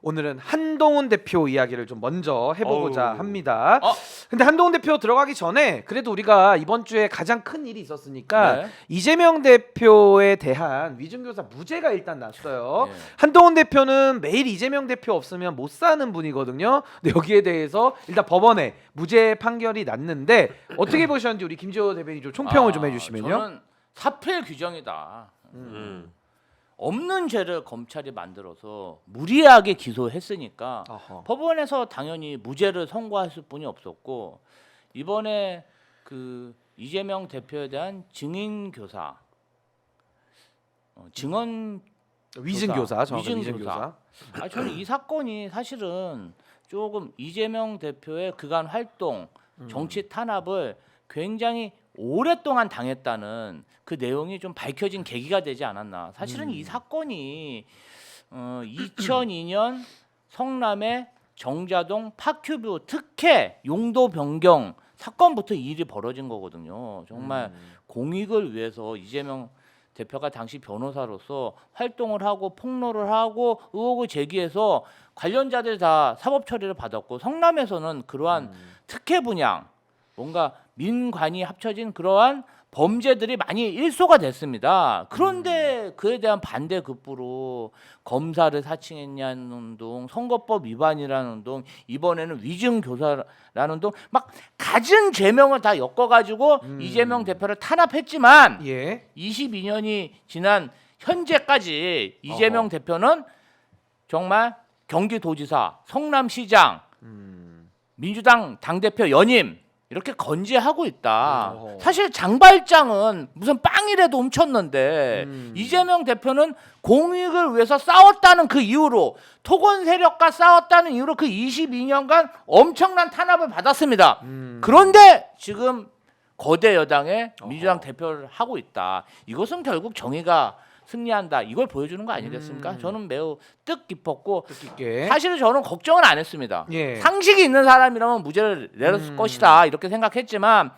오늘은 한동훈 대표 이야기를 좀 먼저 해보고자 어우. 합니다. 근데 한동훈 대표 들어가기 전에 그래도 우리가 이번 주에 가장 큰 일이 있었으니까 네. 이재명 대표에 대한 위증교사 무죄가 일단 났어요. 네. 한동훈 대표는 매일 이재명 대표 없으면 못 사는 분이거든요. 근데 여기에 대해서 일단 법원에 무죄 판결이 났는데 어떻게 보셨는지 우리 김지호 대변인 좀 총평을 좀 해주시면요. 저는 사필 규정이다. 없는 죄를 검찰이 만들어서 무리하게 기소했으니까 어허. 법원에서 당연히 무죄를 선고했을 뿐이 없었고, 이번에 그 이재명 대표에 대한 증인 교사, 증언 위증교사, 정확히 위증교사. 위증교사. 저는 이 사건이 사실은 조금 이재명 대표의 그간 활동, 정치 탄압을 굉장히 오랫동안 당했다는 그 내용이 좀 밝혀진 계기가 되지 않았나. 사실은 이 사건이 2002년 성남의 정자동 파큐뷰 특혜 용도 변경 사건부터 이 일이 벌어진 거거든요. 정말 공익을 위해서 이재명 대표가 당시 변호사로서 활동을 하고 폭로를 하고 의혹을 제기해서 관련자들 다 사법 처리를 받았고, 성남에서는 그러한 특혜 분양, 뭔가 민관이 합쳐진 그러한 범죄들이 많이 일소가 됐습니다. 그런데 그에 대한 반대 급부로 검사를 사칭했냐는 둥, 선거법 위반이라는 둥, 이번에는 위증교사라는 둥, 막 갖은 죄명을 다 엮어가지고 이재명 대표를 탄압했지만 예. 22년이 지난 현재까지 이재명 대표는 정말 경기도지사, 성남시장, 민주당 당대표 연임 이렇게 건재하고 있다. 사실 장발장은 무슨 빵이라도 훔쳤는데 이재명 대표는 공익을 위해서 싸웠다는 그 이유로, 토건 세력과 싸웠다는 이유로 그 22년간 엄청난 탄압을 받았습니다. 그런데 지금 거대 여당의 민주당 대표를 하고 있다. 이것은 결국 정의가 승리한다. 이걸 보여주는 거 아니겠습니까? 저는 매우 뜻깊었고, 뜻깊게. 사실은 저는 걱정은 안 했습니다. 예. 상식이 있는 사람이라면 무죄를 내렸을 것이다 이렇게 생각했지만,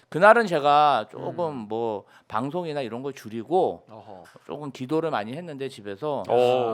그날은 제가 조금 뭐 방송이나 이런 걸 줄이고 어허. 조금 기도를 많이 했는데 집에서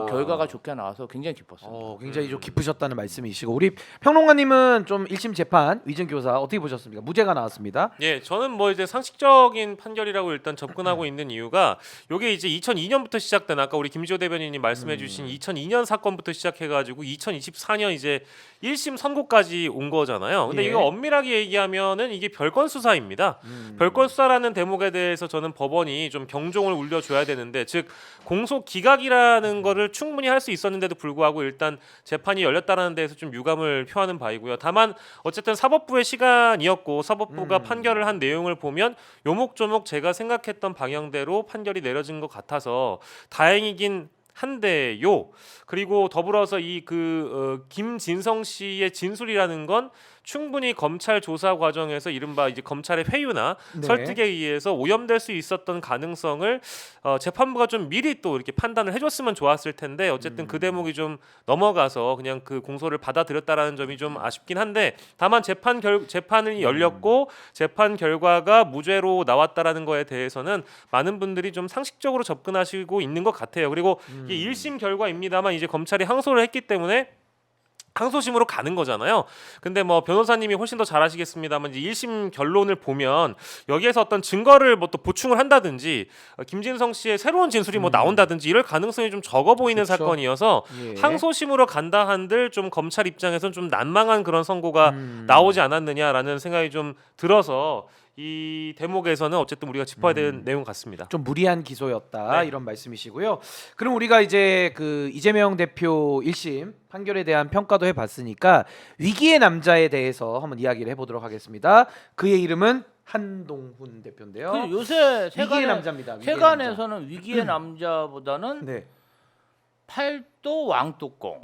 결과가 좋게 나와서 굉장히 기뻤습니다. 굉장히 좀 기쁘셨다는 말씀이시고, 우리 평론가님은 좀 1심 재판 위증교사 어떻게 보셨습니까? 무죄가 나왔습니다. 예, 저는 뭐 이제 상식적인 판결이라고 일단 접근하고 있는 이유가, 요게 이제 2002년부터 시작된, 아까 우리 김지호 대변인님 말씀해주신 2002년 사건부터 시작해가지고 2024년 이제 1심 선고까지 온 거잖아요. 근데 예. 이거 엄밀하게 얘기하면은 이게 별건 수사입니다. 별건 수사라는 대목에 대해서 저는 법원이 좀 경종을 울려줘야 되는데, 즉 공소 기각이라는 거를 충분히 할 수 있었는데도 불구하고 일단 재판이 열렸다는 데에서 좀 유감을 표하는 바이고요. 다만 어쨌든 사법부의 시간이었고, 사법부가 판결을 한 내용을 보면 요목조목 제가 생각했던 방향대로 판결이 내려진 것 같아서 다행이긴 한데요. 그리고 더불어서 이 김진성 씨의 진술이라는 건 충분히 검찰 조사 과정에서 이른바 이제 검찰의 회유나 네. 설득에 의해서 오염될 수 있었던 가능성을 재판부가 좀 미리 또 이렇게 판단을 해줬으면 좋았을 텐데, 어쨌든 그 대목이 좀 넘어가서 그냥 그 공소를 받아들였다라는 점이 좀 아쉽긴 한데, 다만 재판이 열렸고 재판 결과가 무죄로 나왔다라는 거에 대해서는 많은 분들이 좀 상식적으로 접근하시고 있는 것 같아요. 그리고 이게 1심 결과입니다만 이제 검찰이 항소를 했기 때문에 항소심으로 가는 거잖아요. 근데 뭐 변호사님이 훨씬 더 잘 아시겠습니다만, 이제 1심 결론을 보면 여기에서 어떤 증거를 뭐 또 보충을 한다든지 김진성 씨의 새로운 진술이 뭐 나온다든지 이럴 가능성이 좀 적어 보이는 그렇죠. 사건이어서 예. 항소심으로 간다 한들 좀 검찰 입장에서는 좀 난망한 그런 선고가 나오지 않았느냐라는 생각이 좀 들어서 이 대목에서는 어쨌든 우리가 짚어야 되는 내용 같습니다. 좀 무리한 기소였다, 네. 이런 말씀이시고요. 그럼 우리가 이제 그 이재명 대표 1심 판결에 대한 평가도 해봤으니까 위기의 남자에 대해서 한번 이야기를 해보도록 하겠습니다. 그의 이름은 한동훈 대표인데요. 그 요새 위기의 남자입니다. 위기의 세간에서는 위기의 남자보다는 네. 팔도 왕뚜껑.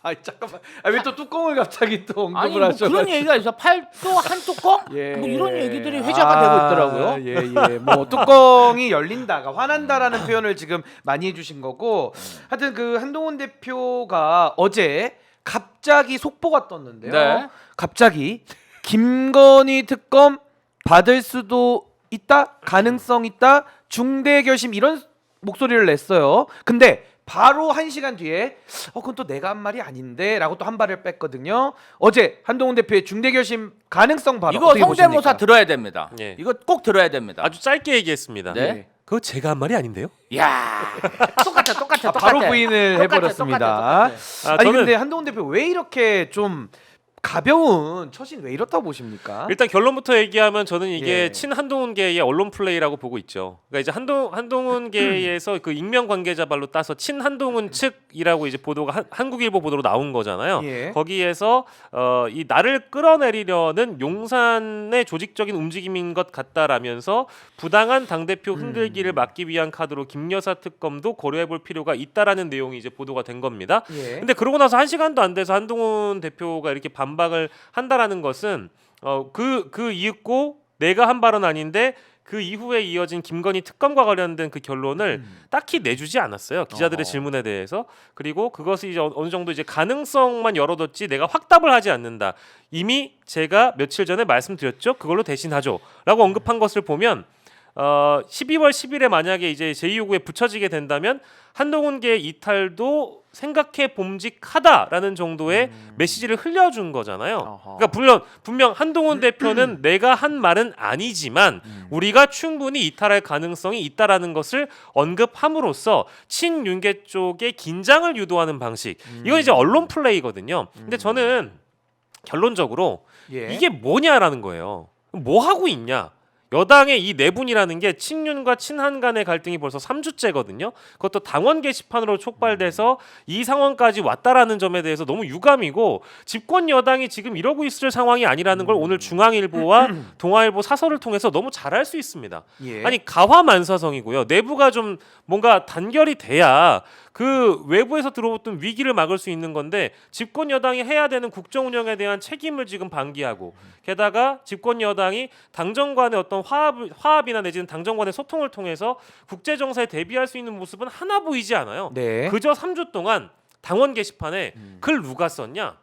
아 잠깐만. 왜 또 뚜껑을 갑자기 또 아니 언급을 뭐 하셔? 그런 얘기가 있어. 팔도 한 뚜껑? 예. 뭐 이런 얘기들이 회자가 되고 있더라고요. 예. 뭐 뚜껑이 열린다가 화난다라는 표현을 지금 많이 해주신 거고, 하여튼 그 한동훈 대표가 어제 갑자기 속보가 떴는데요. 네. 갑자기 김건희 특검 받을 수도 있다, 가능성 있다, 중대 결심, 이런 목소리를 냈어요. 근데 바로 1시간 뒤에 그건 또 내가 한 말이 아닌데라고 또 한 발을 뺐거든요. 어제 한동훈 대표의 중대결심 가능성 발언 이거 어떻게 성대모사 보십니까? 들어야 됩니다. 예. 이거 꼭 들어야 됩니다. 아주 짧게 얘기했습니다. 네. 그거 제가 한 말이 아닌데요? 야, 똑같아. 바로 부인을 해버렸습니다. 똑같아. 아니 저는 근데 한동훈 대표 왜 이렇게 좀 가벼운 처신 왜 이렇다고 보십니까? 일단 결론부터 얘기하면 저는 이게 예. 친한동훈계의 언론 플레이라고 보고 있죠. 그러니까 이제 한동훈계에서 그 익명 관계자 발로 따서 친한동훈 측이라고 이제 보도가 한국일보 보도로 나온 거잖아요. 예. 거기에서 이 나를 끌어내리려는 용산의 조직적인 움직임인 것 같다라면서 부당한 당 대표 흔들기를 막기 위한 카드로 김여사 특검도 고려해볼 필요가 있다라는 내용이 이제 보도가 된 겁니다. 예. 근데 그러고 나서 1시간도 안 돼서 한동훈 대표가 이렇게 반박을 한다라는 것은 그 이윽고 내가 한 발언 아닌데 그 이후에 이어진 김건희 특검과 관련된 그 결론을 딱히 내주지 않았어요. 기자들의 질문에 대해서. 그리고 그것이 이제 어느 정도 이제 가능성만 열어뒀지 내가 확답을 하지 않는다. 이미 제가 며칠 전에 말씀드렸죠. 그걸로 대신하죠라고 언급한 것을 보면 12월 10일에 만약에 이제 제2요구에 붙여지게 된다면 한동훈계의 이탈도 생각해 봄직하다라는 정도의 메시지를 흘려준 거잖아요. 어허. 그러니까 분명 한동훈 대표는 내가 한 말은 아니지만 우리가 충분히 이탈할 가능성이 있다라는 것을 언급함으로써 친윤계 쪽의 긴장을 유도하는 방식. 이건 이제 언론 플레이거든요. 근데 저는 결론적으로 예. 이게 뭐냐라는 거예요. 뭐 하고 있냐? 여당의 이 내분이라는 게 친윤과 친한 간의 갈등이 벌써 3주째거든요. 그것도 당원 게시판으로 촉발돼서 이 상황까지 왔다라는 점에 대해서 너무 유감이고 집권 여당이 지금 이러고 있을 상황이 아니라는 걸 오늘 중앙일보와 동아일보 사설을 통해서 너무 잘 알 수 있습니다. 예. 아니 가화만사성이고요. 내부가 좀 뭔가 단결이 돼야 그 외부에서 들어왔던 위기를 막을 수 있는 건데 집권 여당이 해야 되는 국정 운영에 대한 책임을 지금 방기하고 게다가 집권 여당이 당정 간의 어떤 화합이나 내지는 당정 간의 소통을 통해서 국제 정세에 대비할 수 있는 모습은 하나 보이지 않아요. 네. 그저 3주 동안 당원 게시판에 글 누가 썼냐?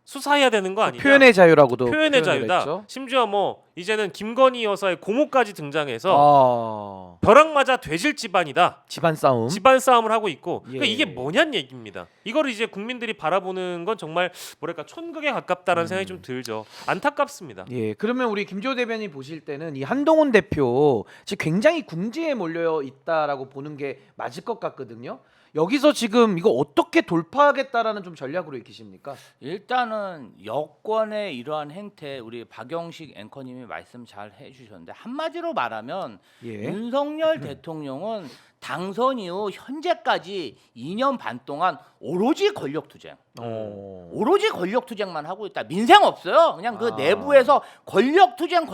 수사해야 되는 거 아니냐? 표현의 자유라고도 표현의 표현을 자유다. 했죠. 심지어 뭐 이제는 김건희 여사의 고모까지 등장해서 벼락 맞아 돼질 집안이다. 집안 싸움. 집안 싸움을 하고 있고 예. 그러니까 이게 뭐냐는 얘기입니다. 이거를 이제 국민들이 바라보는 건 정말 뭐랄까 촌극에 가깝다라는 생각이 좀 들죠. 안타깝습니다. 예, 그러면 우리 김지호 대변인 보실 때는 이 한동훈 대표 지금 굉장히 궁지에 몰려 있다라고 보는 게 맞을 것 같거든요. 여기서 지금 이거 어떻게 돌파하겠다라는 좀 전략으로 익히십니까? 일단은 여권의 이러한 행태 우리 박영식 앵커님이 말씀 잘 해주셨는데 한마디로 말하면 예. 윤석열 대통령은 당선 이후 현재까지 2년 반 동안 오로지 권력투쟁, 오로지 권력투쟁만 하고 있다. 민생 없어요. 그냥 그 내부에서 권력투쟁,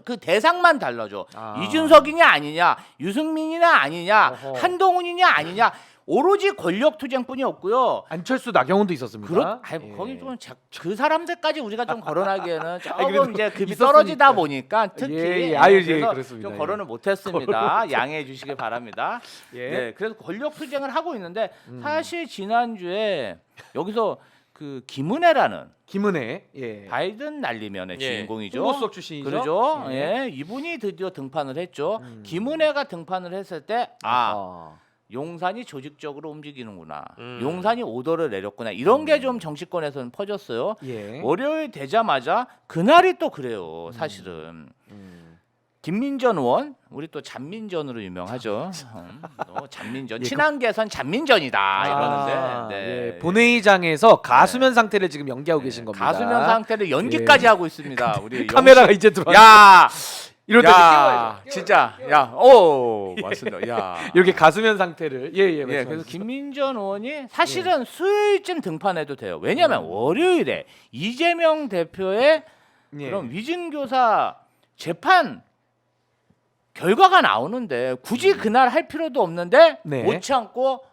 그 대상만 달라져. 이준석이냐 아니냐, 유승민이냐 아니냐, 어허. 한동훈이냐 아니냐. 오로지 권력투쟁뿐이 없고요. 안철수 나경원도 있었습니다. 아니, 거기 좀 그 사람들까지 우리가 좀 거론하기에는 그래도 조금 이제 급이 있었으니까. 떨어지다 보니까 특히 예, 예. 아유, 예, 그래서 그렇습니다. 좀 예. 거론을 못했습니다. 양해해 주시기 바랍니다. 예. 네, 그래서 권력투쟁을 하고 있는데 사실 지난주에 여기서 그 김은혜라는 김은혜. 예. 바이든 날리면의 예. 주인공이죠. 홍보수석 출신이죠. 그러죠. 예. 예, 이분이 드디어 등판을 했죠. 김은혜가 등판을 했을 때 용산이 조직적으로 움직이는구나. 용산이 오더를 내렸구나. 이런 게 좀 정치권에서는 퍼졌어요. 예. 월요일 되자마자 그날이 또 그래요. 사실은. 김민전 의원, 우리 또 잔민전으로 유명하죠. 잔민전, 예, 친한계선 잔민전이다 이러는데 네. 예. 본회의장에서 가수면 상태를 지금 연기하고 계신 겁니다. 가수면 상태를 연기까지 하고 있습니다. 우리 카메라가 이제 들어와. 야, 이럴 때 야, 진짜, 야, 오, 맞습니다. 야, 이렇게 가수면 상태를 예, 말씀하세요. 그래서 김민전 의원이 사실은 수요일쯤 등판해도 돼요. 왜냐하면 월요일에 이재명 대표의 예. 그럼 위증교사 재판 결과가 나오는데 굳이 그날 할 필요도 없는데 네. 못 참고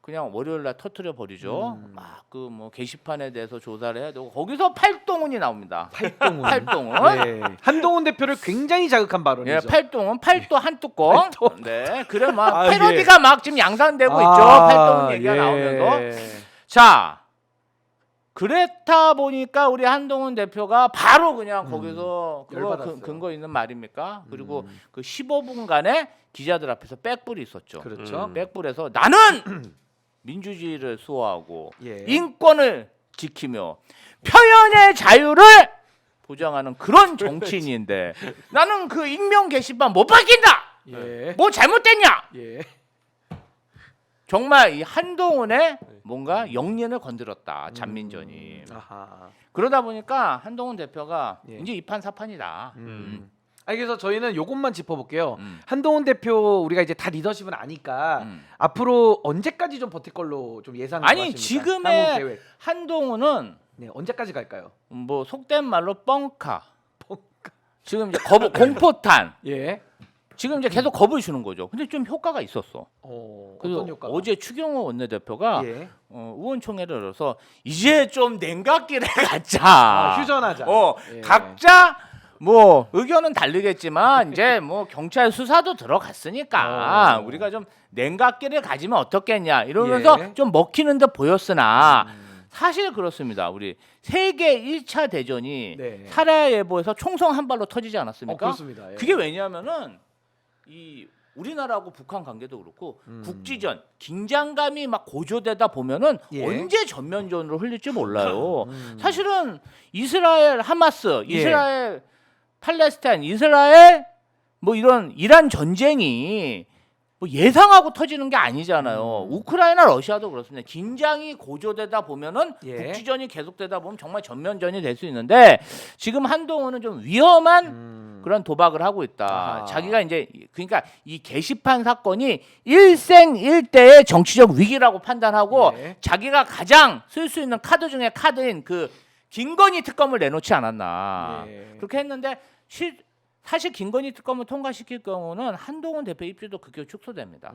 그냥 월요일 날 터트려 버리죠. 막 그 뭐 게시판에 대해서 조사를 해야 되고 거기서 팔동훈이 나옵니다. 팔동훈. 팔동훈. 네. 한동훈 대표를 굉장히 자극한 발언이죠. 예, 팔동은 팔도 한 뚜껑. 팔도. 네, 그래 막 아, 패러디가 막 지금 양산되고 있죠. 팔동은 얘기가 예. 나오면서. 자, 그랬다 보니까 우리 한동훈 대표가 바로 그냥 거기서 그거 열받았어요. 근거 있는 말입니까? 그리고 그 15분간의 기자들 앞에서 백불이 있었죠. 그렇죠. 백불에서 나는 민주주의를 수호하고 예. 인권을 지키며 표현의 자유를 보장하는 그런 정치인인데 나는 그 익명 게시판 못 바뀐다. 예. 뭐 잘못됐냐? 예. 정말 이 한동훈의 뭔가 영린을 건드렸다. 잔민전이. 아하. 그러다 보니까 한동훈 대표가 예. 이제 이판사판이다. 아니 그래서 저희는 요것만 짚어볼게요. 음. 한동훈 대표 우리가 이제 다 리더십은 아니까 음. 앞으로 언제까지 좀 버틸 걸로 좀 예상을 아니 하십니까? 지금의 향후 계획. 한동훈은 네, 언제까지 갈까요? 뭐 속된 말로 뻥카. 지금 이제 공포탄. 예. 지금 이제 계속 겁을 주는 거죠. 근데 좀 효과가 있었어. 어떤 효과가? 어제 추경호 원내대표가 예. 의원총회를 열어서 이제 좀 냉각기를 갖자. 휴전하자. 예. 각자 뭐 의견은 다르겠지만 이제 뭐 경찰 수사도 들어갔으니까 우리가 좀 냉각기를 가지면 어떻겠냐 이러면서 예. 좀 먹히는 듯 보였으나 사실 그렇습니다. 우리 세계 1차 대전이 네. 사라예보에서 총성 한 발로 터지지 않았습니까? 그렇습니다. 예. 그게 왜냐하면은 이 우리나라하고 북한 관계도 그렇고 국지전 긴장감이 막 고조되다 보면은 예. 언제 전면전으로 흘릴지 몰라요. 사실은 이스라엘 하마스, 예. 이스라엘 팔레스타인, 이스라엘 뭐 이런 이란 전쟁이 뭐 예상하고 터지는 게 아니잖아요. 우크라이나 러시아도 그렇습니다. 긴장이 고조되다 보면은 예. 국지전이 계속되다 보면 정말 전면전이 될 수 있는데 지금 한동훈은 좀 위험한 그런 도박을 하고 있다. 아하. 자기가 이제 그러니까 이 게시판 사건이 일생일대의 정치적 위기라고 판단하고 예. 자기가 가장 쓸 수 있는 카드 중에 카드인 그 김건희 특검을 내놓지 않았나. 예. 그렇게 했는데 사실 김건희 특검을 통과시킬 경우는 한동훈 대표 입지도 극히 축소됩니다.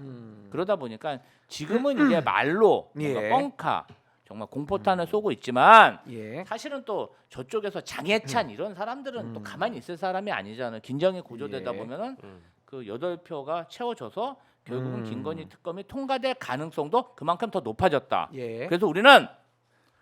그러다 보니까 지금은 이제 말로 뭔가 예. 뻥카 정말 공포탄을 쏘고 있지만 예. 사실은 또 저쪽에서 장해찬 이런 사람들은 또 가만히 있을 사람이 아니잖아요. 긴장이 고조되다 예. 보면은 그 8표가 채워져서 결국은 음. 김건희 특검이 통과될 가능성도 그만큼 더 높아졌다. 예. 그래서 우리는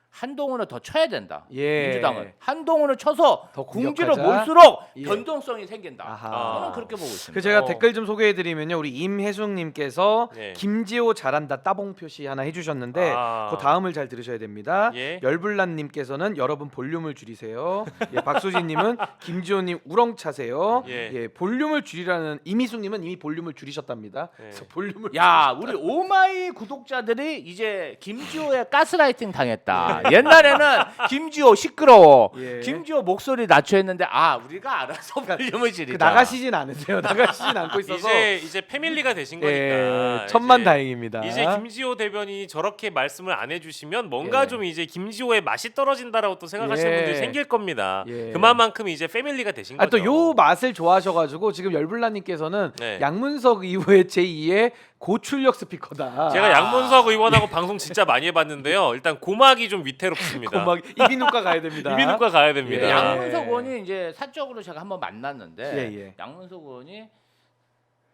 한동훈을 더 쳐야 된다. 예. 민주당은 한동훈을 쳐서 더 궁지를 공격하자. 몰수록 예. 변동성이 생긴다. 아하. 저는 그렇게 보고 있습니다. 그 제가 댓글 좀 소개해드리면요, 우리 임혜숙님께서 네. 김지호 잘한다 따봉 표시 하나 해주셨는데 그 다음을 잘 들으셔야 됩니다. 예. 열불난님께서는 여러분 볼륨을 줄이세요. 예, 박수진님은 김지호님 우렁차세요. 예. 예, 볼륨을 줄이라는 이미숙님은 이미 볼륨을 줄이셨답니다. 예. 그래서 볼륨을 야, 우리 오마이 구독자들이 이제 김지호의 가스라이팅 당했다. 옛날에는 김지호 시끄러워. 예. 김지호 목소리 낮춰 했는데 우리가 알아서 볼륨을 그 줄이자. 나가시진 않으세요. 나가시진 않고 있어서 이제 패밀리가 되신 예, 거니까 천만다행입니다. 이제 김지호 대변인이 저렇게 말씀을 안 해주시면 뭔가 예. 좀 이제 김지호의 맛이 떨어진다라고 또 생각하시는 예. 분들이 생길 겁니다. 예. 그만큼 이제 패밀리가 되신 거죠. 또 요 맛을 좋아하셔가지고 지금 열불난님께서는 네. 양문석 이후에 제2의 고출력 스피커다. 제가 양문석 의원하고 방송 진짜 많이 해봤는데요. 일단 고막이 좀 위태롭습니다. 고막 이비인후과 가야 됩니다. 이비인후과 가야 됩니다. 예. 양문석 의원이 이제 사적으로 제가 한번 만났는데 예. 양문석 의원이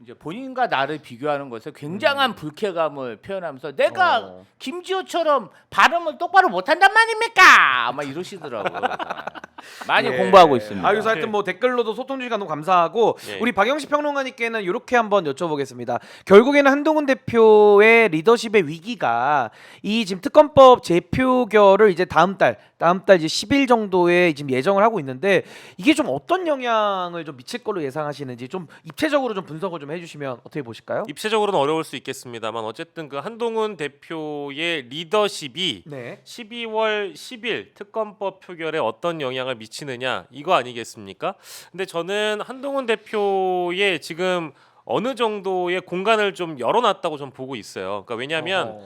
이제 본인과 나를 비교하는 것에 굉장한 불쾌감을 표현하면서 내가 김지호처럼 발음을 똑바로 못한단 말입니까? 막 이러시더라고요. 많이 예. 공부하고 있습니다. 그래서 하여튼 뭐 댓글로도 소통 주시가 너무 감사하고 예. 우리 박영식 평론가님께는 이렇게 한번 여쭤보겠습니다. 결국에는 한동훈 대표의 리더십의 위기가 이 지금 특검법 재표결을 이제 다음 달 이제 10일 정도에 지금 예정을 하고 있는데 이게 좀 어떤 영향을 좀 미칠 걸로 예상하시는지 좀 입체적으로 좀 분석을 좀 해주시면 어떻게 보실까요? 입체적으로는 어려울 수 있겠습니다만 어쨌든 그 한동훈 대표의 리더십이 네. 12월 10일 특검법 표결에 어떤 영향을 미치느냐 이거 아니겠습니까? 근데 저는 한동훈 대표의 지금 어느 정도의 공간을 좀 열어놨다고 좀 보고 있어요. 그러니까 왜냐하면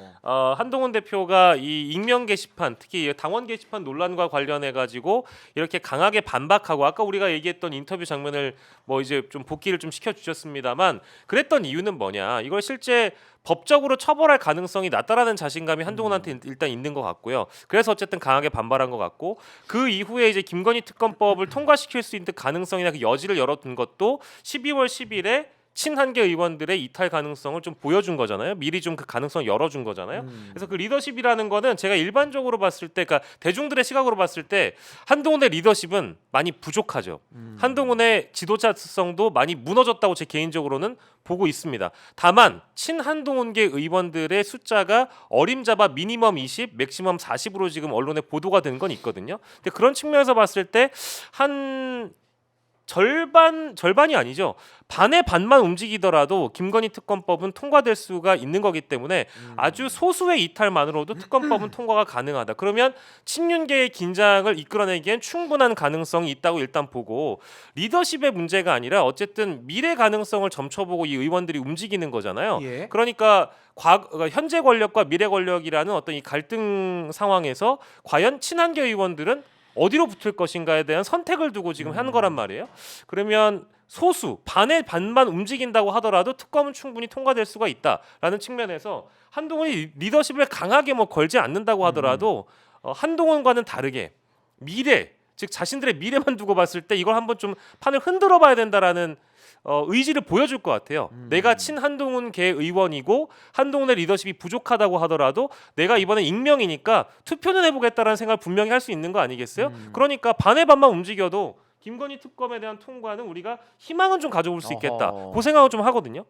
한동훈 대표가 이 익명 게시판, 특히 당원 게시판 논란과 관련해 가지고 이렇게 강하게 반박하고 아까 우리가 얘기했던 인터뷰 장면을 뭐 이제 좀 복기를 좀 시켜주셨습니다만 그랬던 이유는 뭐냐? 이걸 실제 법적으로 처벌할 가능성이 낮다라는 자신감이 한동훈한테 일단 있는 것 같고요. 그래서 어쨌든 강하게 반발한 것 같고 그 이후에 이제 김건희 특검법을 통과시킬 수 있는 가능성이나 그 여지를 열어둔 것도 12월 10일에 친한계 의원들의 이탈 가능성을 좀 보여준 거잖아요. 미리 좀 그 가능성을 열어준 거잖아요. 그래서 그 리더십이라는 거는 제가 일반적으로 봤을 때, 그러니까 대중들의 시각으로 봤을 때 한동훈의 리더십은 많이 부족하죠. 한동훈의 지도자성도 많이 무너졌다고 제 개인적으로는 보고 있습니다. 다만 친한동훈계 의원들의 숫자가 어림잡아 미니멈 20, 맥시멈 40으로 지금 언론에 보도가 된 건 있거든요. 근데 그런 측면에서 봤을 때 한 절반이 아니죠. 반의 반만 움직이더라도 김건희 특검법은 통과될 수가 있는 거기 때문에 아주 소수의 이탈만으로도 특검법은 통과가 가능하다. 그러면 친윤계의 긴장을 이끌어내기엔 충분한 가능성이 있다고 일단 보고, 리더십의 문제가 아니라 어쨌든 미래 가능성을 점쳐보고 이 의원들이 움직이는 거잖아요. 예. 그러니까 현재 권력과 미래 권력이라는 어떤 이 갈등 상황에서 과연 친한계 의원들은 어디로 붙을 것인가에 대한 선택을 두고 지금 하는 거란 말이에요. 그러면 소수 반의 반만 움직인다고 하더라도 특검은 충분히 통과될 수가 있다라는 측면에서 한동훈이 리더십을 강하게 뭐 걸지 않는다고 하더라도 한동훈과는 다르게 미래, 즉 자신들의 미래만 두고 봤을 때 이걸 한번 좀 판을 흔들어봐야 된다라는 의지를 보여줄 것 같아요. 내가 친한동훈계 의원이고 한동훈의 리더십이 부족하다고 하더라도 내가 이번에 익명이니까 투표는 해보겠다라는 생각을 분명히 할 수 있는 거 아니겠어요? 그러니까 반의 반만 움직여도 김건희 특검에 대한 통과는 우리가 희망은 좀 가져올 수 있겠다. 어허. 그 생각을 좀 하거든요.